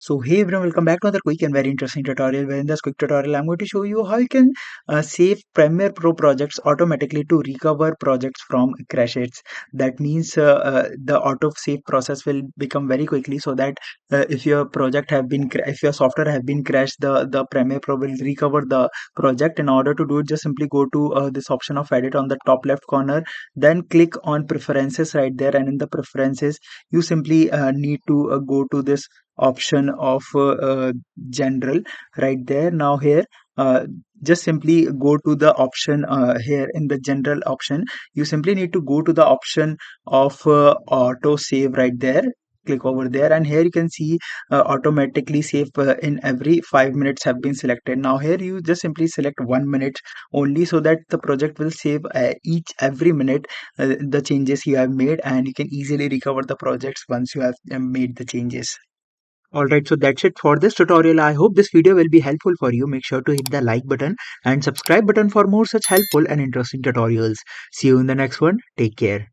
So hey everyone, welcome back to another quick and very interesting tutorial. Where in this quick tutorial I'm going to show you how you can save Premiere Pro projects automatically to recover projects from crashes. That means the auto save process will become very quickly, so that if your project have been if your software have been crashed, the Premiere Pro will recover the project. In order to do it, just simply go to this option of edit on the top left corner, then click on preferences right there, and in the preferences you simply need to go to this option of general right there. Now here, just simply go to the option here in the general option. You simply need to go to the option of auto save right there. Click over there, and here you can see automatically save in every 5 minutes have been selected. Now here you just simply select 1 minute only, so that the project will save each every minute the changes you have made, and you can easily recover the projects once you have made the changes. Alright, so that's it for this tutorial. I hope this video will be helpful for you. Make sure to hit the like button and subscribe button for more such helpful and interesting tutorials. See you in the next one. Take care.